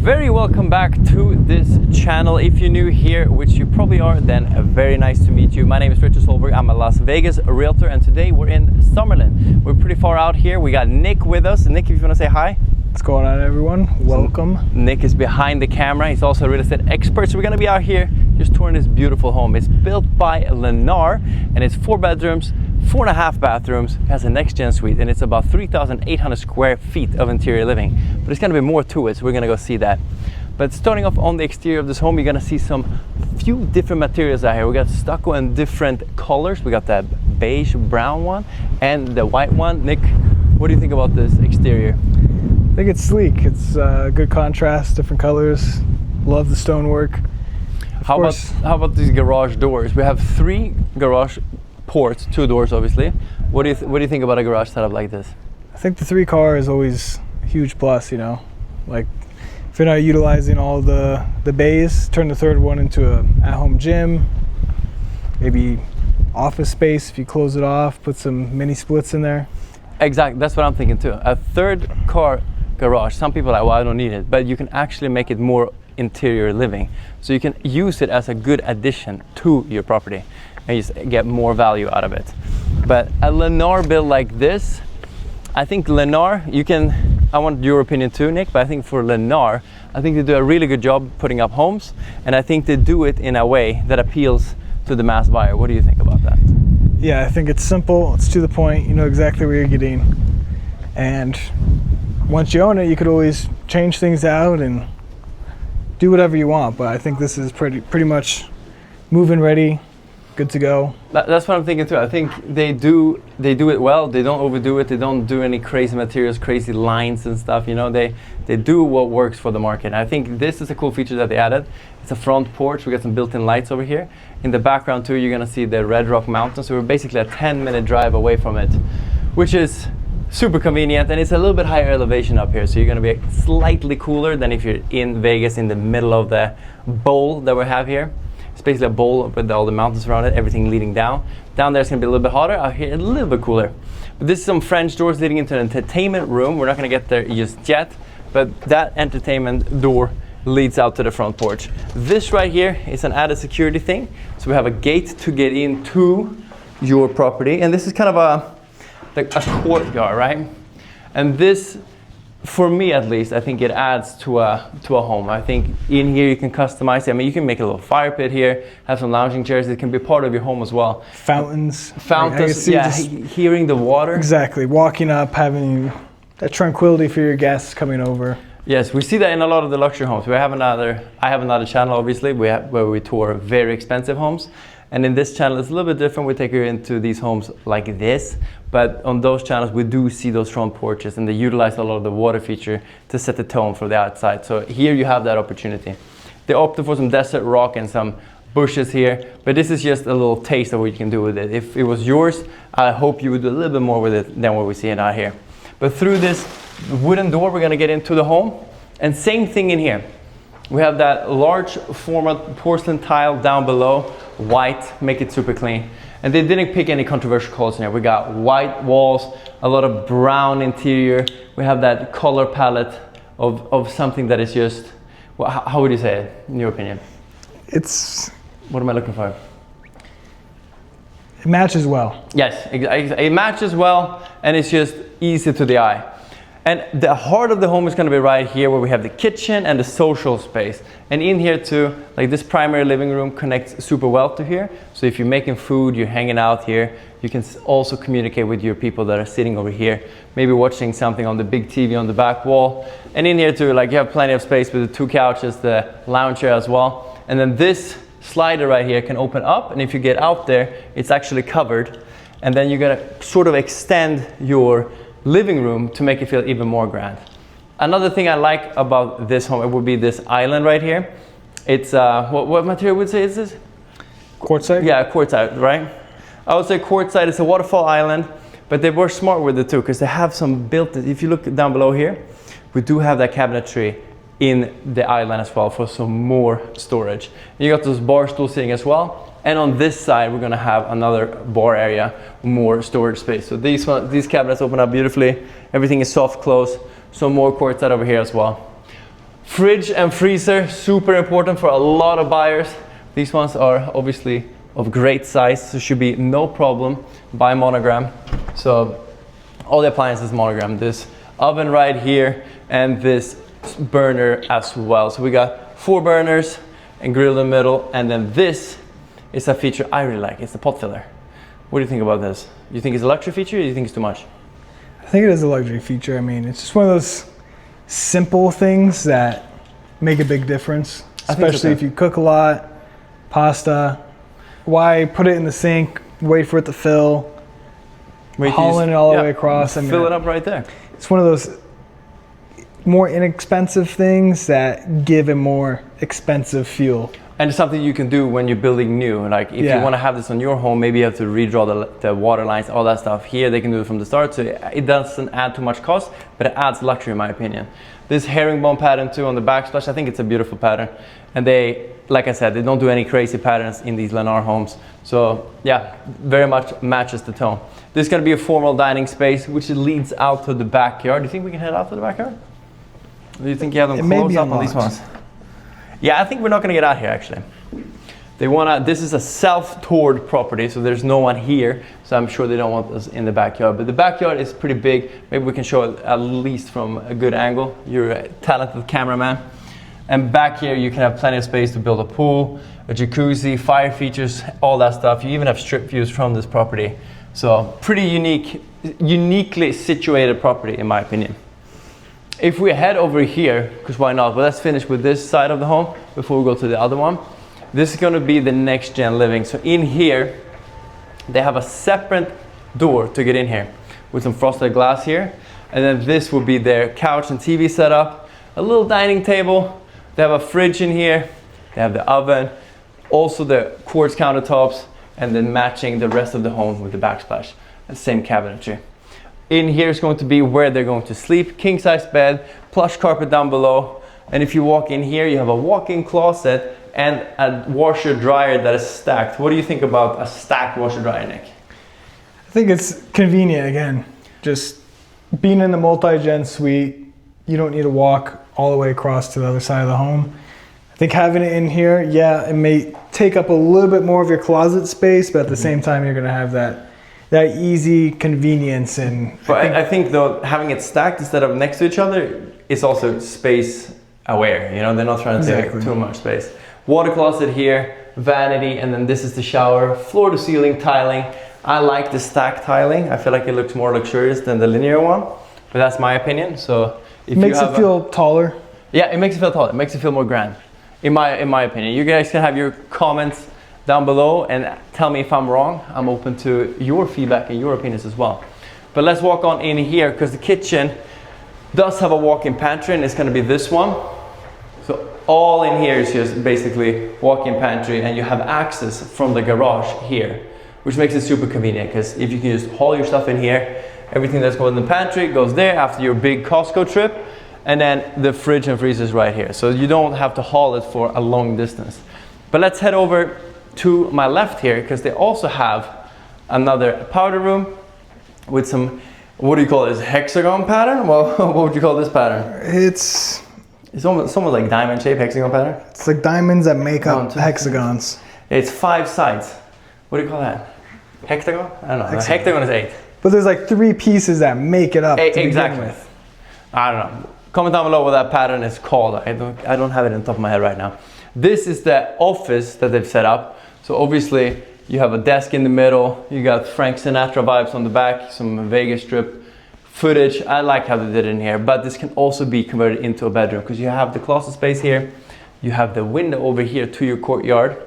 Very welcome back to this channel. If you're new here, which you probably are, then very nice to meet you. My name is Richard Solberg. I'm a Las Vegas Realtor, and today we're in Summerlin. We're pretty far out here. We got Nick with us. Nick, if you want to say hi. What's going on, everyone? Welcome. So Nick is behind the camera. He's also a real estate expert. So we're going to be out here just touring this beautiful home. It's built by Lennar, and it's 4 bedrooms, 4.5 bathrooms. It has a next-gen suite, and it's about 3,800 square feet of interior living. But there's going to be more to it, so we're going to go see that. But starting off on the exterior of this home, you're going to see some few different materials out here. We got stucco in different colors. We got that beige brown one and the white one. Nick, what do you think about this exterior? I think it's sleek. It's good contrast, different colors. Love the stonework. How about these garage doors? We have 3 garage ports, 2 doors obviously. What do you think about a garage setup like this? I think the 3 car is always a huge plus, you know. Like if you're not utilizing all the bays, turn the 3rd one into a at-home gym, maybe office space if you close it off, put some mini splits in there. Exactly, that's what I'm thinking too. A 3rd car garage, some people are like, well, I don't need it, but you can actually make it more interior living. So you can use it as a good addition to your property and just get more value out of it. But a Lennar build like this, I think Lennar, I want your opinion too, Nick, but I think for Lennar, I think they do a really good job putting up homes, and I think they do it in a way that appeals to the mass buyer. What do you think about that? Yeah, I think it's simple, it's to the point, you know exactly where you're getting. And once you own it, you could always change things out and do whatever you want, but I think this is pretty much move-in ready, good to go. That's what I'm thinking too. I think they do it well. They don't overdo it. They don't do any crazy materials, crazy lines and stuff. You know, they do what works for the market. And I think this is a cool feature that they added. It's a front porch. We got some built-in lights over here. In the background too, you're gonna see the Red Rock Mountains. So we're basically a 10-minute drive away from it, which is super convenient, and it's a little bit higher elevation up here, so you're going to be slightly cooler than if you're in Vegas in the middle of the bowl that we have here. It's basically a bowl with all the mountains around it, everything leading down. Down there it's going to be a little bit hotter, out here a little bit cooler. But this is some French doors leading into an entertainment room. We're not going to get there just yet, but that entertainment door leads out to the front porch. This right here is an added security thing. So we have a gate to get into your property, and this is kind of a courtyard, right? And this, for me at least, I think it adds to a home. I think in here you can customize it. I mean, you can make a little fire pit here, have some lounging chairs. It can be part of your home as well. Fountains, yeah, hearing the water. Exactly, walking up, having that tranquility for your guests coming over. Yes, we see that in a lot of the luxury homes. I have another channel, obviously, where we tour very expensive homes. And in this channel, it's a little bit different. We take you into these homes like this, but on those channels, we do see those front porches, and they utilize a lot of the water feature to set the tone for the outside. So here you have that opportunity. They opted for some desert rock and some bushes here, but this is just a little taste of what you can do with it. If it was yours, I hope you would do a little bit more with it than what we see out here. But through this wooden door, we're gonna get into the home, and same thing in here. We have that large format porcelain tile down below, white, make it super clean. And they didn't pick any controversial colors in here. We got white walls, a lot of brown interior. We have that color palette of something that is just, well, how would you say it, in your opinion? What am I looking for? It matches well. Yes, it matches well, and it's just easy to the eye. And the heart of the home is going to be right here, where we have the kitchen and the social space. And in here too, like this primary living room connects super well to here. So if you're making food, you're hanging out here, you can also communicate with your people that are sitting over here, maybe watching something on the big TV on the back wall. And in here too, like you have plenty of space with the 2 couches, the lounge chair as well. And then this slider right here can open up, and if you get out there, it's actually covered. And then you're going to sort of extend your living room to make it feel even more grand. Another thing I like about this home, it would be this island right here. It's what material would say is this? Quartzite? Yeah, quartzite, right? I would say quartzite. It's a waterfall island, but they were smart with it too, because they have some built-in. If you look down below here, we do have that cabinetry in the island as well for some more storage. You got those bar stools sitting as well. And on this side, we're gonna have another bar area, more storage space. So these cabinets open up beautifully. Everything is soft close. Some more quartzite over here as well. Fridge and freezer, super important for a lot of buyers. These ones are obviously of great size, so should be no problem by monogram. So all the appliances monogram. This oven right here and this burner as well. So we got 4 burners and grill in the middle, and then this is a feature I really like. It's the pot filler. What do you think about this? You think it's a luxury feature, or do you think it's too much? I think it is a luxury feature. I mean, it's just one of those simple things that make a big difference, especially if you cook a lot, pasta. Why put it in the sink, wait for it to fill, hauling it all the way across? I mean, fill it up right there. It's one of those more inexpensive things that give a more expensive feel. And it's something you can do when you're building new. Like if you want to have this on your home, maybe you have to redraw the water lines, all that stuff. Here they can do it from the start, so it doesn't add too much cost, but it adds luxury in my opinion. This herringbone pattern too on the backsplash, I think it's a beautiful pattern. And they, like I said, they don't do any crazy patterns in these Lennar homes. So yeah, very much matches the tone. This is going to be a formal dining space, which leads out to the backyard. Do you think we can head out to the backyard? Or do you think you have them closed up on these ones? Yeah, I think we're not going to get out here actually. They want to, this is a self-toured property, so there's no one here, so I'm sure they don't want us in the backyard. But the backyard is pretty big. Maybe we can show it at least from a good angle. You're a talented cameraman. And back here you can have plenty of space to build a pool, a jacuzzi, fire features, all that stuff. You even have strip views from this property. So pretty uniquely situated property in my opinion. If we head over here, because why not? But let's finish with this side of the home before we go to the other one. This is going to be the next gen living. So in here, they have a separate door to get in here with some frosted glass here. And then this will be their couch and TV setup, a little dining table. They have a fridge in here. They have the oven, also the quartz countertops, and then matching the rest of the home with the backsplash and same cabinetry. In here is going to be where they're going to sleep. King size bed, plush carpet down below. And if you walk in here, you have a walk-in closet and a washer dryer that is stacked. What do you think about a stacked washer dryer, Nick? I think it's convenient again. Just being in the multi-gen suite, you don't need to walk all the way across to the other side of the home. I think having it in here, yeah, it may take up a little bit more of your closet space, but at the same time, you're gonna have that easy convenience. And I think though, having it stacked instead of next to each other is also space aware. You know, they're not trying to take too much space. Water closet here, vanity, and then this is the shower, floor to ceiling tiling. I like the stacked tiling. I feel like it looks more luxurious than the linear one, but that's my opinion. So if makes it feel taller. Yeah, it makes it feel taller. It makes it feel more grand, in my opinion. You guys can have your comments down below and tell me if I'm wrong. I'm open to your feedback and your opinions as well. But let's walk on in here because the kitchen does have a walk-in pantry, and it's going to be this one. So all in here is just basically walk-in pantry, and you have access from the garage here, which makes it super convenient because if you can just haul your stuff in here, everything that's going in the pantry goes there after your big Costco trip, and then the fridge and freezer is right here. So you don't have to haul it for a long distance. But let's head over to my left here because they also have another powder room with some, what do you call this, hexagon pattern? Well, what would you call this pattern? It's almost like diamond shape hexagon pattern. It's like diamonds that make up hexagons. It's 5 sides. What do you call that? Hexagon? I don't know. Hexagon is 8. But there's like 3 pieces that make it up. Exactly. I don't know. Comment down below what that pattern is called. I don't have it on top of my head right now. This is the office that they've set up. So obviously you have a desk in the middle. You got Frank Sinatra vibes on the back, some Vegas Strip footage. I like how they did it in here, but this can also be converted into a bedroom because you have the closet space here. You have the window over here to your courtyard.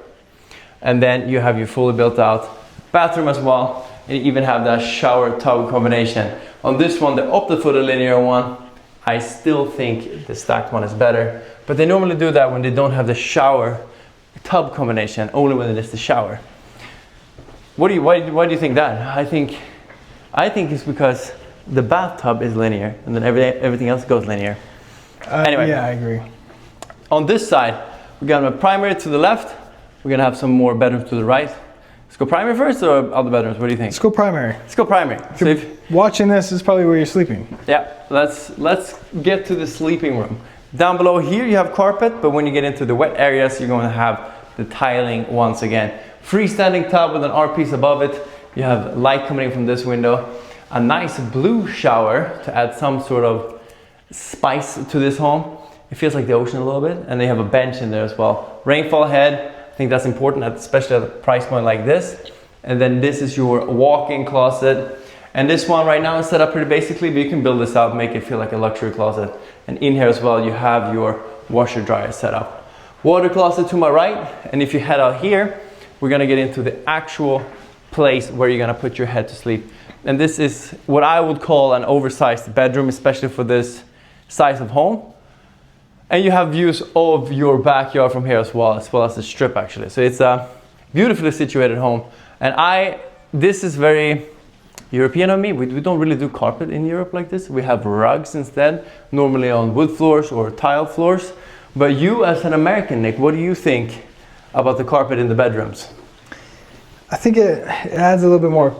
And then you have your fully built out bathroom as well. And you even have that shower tub combination. On this one, the opted-footed linear one, I still think the stacked one is better. But they normally do that when they don't have the shower tub combination, only when it is the shower. Why do you think that? I think it's because the bathtub is linear and then everything else goes linear. Anyway. Yeah, I agree. On this side, we got a primary to the left. We're gonna have some more bedrooms to the right. Let's go primary first or other bedrooms? What do you think? Let's go primary. Let's go primary. If you're watching this is probably where you're sleeping. Yeah, let's get to the sleeping room. Down below here you have carpet, but when you get into the wet areas, you're going to have the tiling once again. Freestanding tub with an art piece above it. You have light coming in from this window. A nice blue shower to add some sort of spice to this home. It feels like the ocean a little bit, and they have a bench in there as well. Rainfall head, I think that's important, especially at a price point like this. And then this is your walk-in closet. And this one right now is set up pretty basically, but you can build this out, make it feel like a luxury closet. And in here as well, you have your washer dryer set up. Water closet to my right, and if you head out here, we're gonna get into the actual place where you're gonna put your head to sleep. And this is what I would call an oversized bedroom, especially for this size of home. And you have views of your backyard from here as well as the strip actually. So it's a beautifully situated home. And this is very European of me. We don't really do carpet in Europe like this. We have rugs instead, normally on wood floors or tile floors. But you as an American, Nick, what do you think about the carpet in the bedrooms? I think it adds a little bit more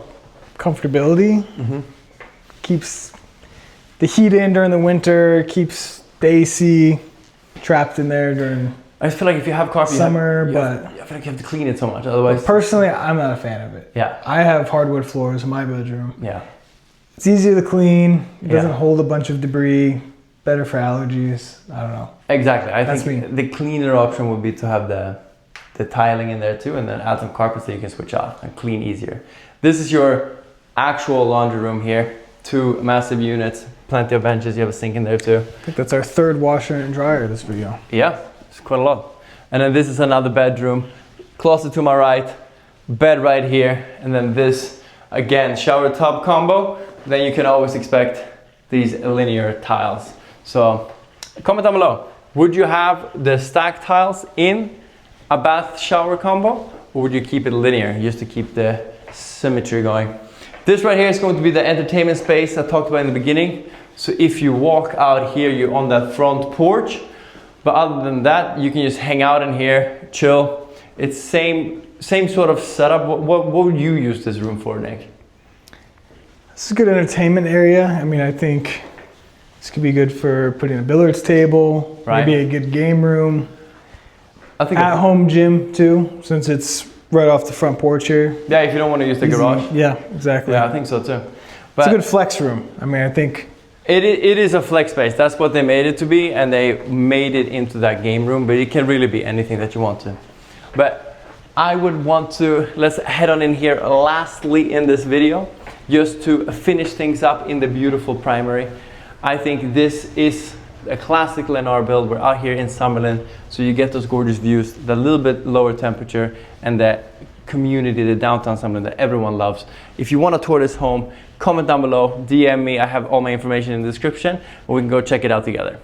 comfortability. Mm-hmm. Keeps the heat in during the winter, keeps the AC trapped in there during I just feel like if you have carpet, summer, I feel like you have to clean it so much. Otherwise, personally, I'm not a fan of it. Yeah, I have hardwood floors in my bedroom. Yeah, it's easier to clean. It doesn't hold a bunch of debris. Better for allergies. I don't know. Exactly. I think the cleaner option would be to have the tiling in there too, and then add some carpets that you can switch out and clean easier. This is your actual laundry room here. 2 massive units, plenty of benches. You have a sink in there too. I think that's our 3rd washer and dryer this video. Yeah, it's quite a lot. And then this is another bedroom. Closet to my right, bed right here, and then this again shower tub combo. Then you can always expect these linear tiles. So comment down below, would you have the stacked tiles in a bath shower combo, or would you keep it linear just to keep the symmetry going? This right here is going to be the entertainment space I talked about in the beginning. So if you walk out here, you're on that front porch. But other than that, you can just hang out in here, chill. It's same sort of setup. What would you use this room for, Nick? This is a good entertainment area. I mean, I think this could be good for putting a billiards table, right. Maybe a good game room. I think at-home gym too, since it's right off the front porch here. Yeah, if you don't want to use the garage. Yeah, exactly. Yeah, I think so too. But it's a good flex room. I mean, I think it is a flex space. That's what they made it to be, and they made it into that game room, but it can really be anything that you want to. But I would want to, let's head on in here lastly in this video, just to finish things up in the beautiful primary. I think this is a classic Lennar build. We're out here in Summerlin, so you get those gorgeous views, the little bit lower temperature, and the community, the downtown Summerlin that everyone loves. If you want to tour this home, comment down below, DM me. I have all my information in the description, and we can go check it out together.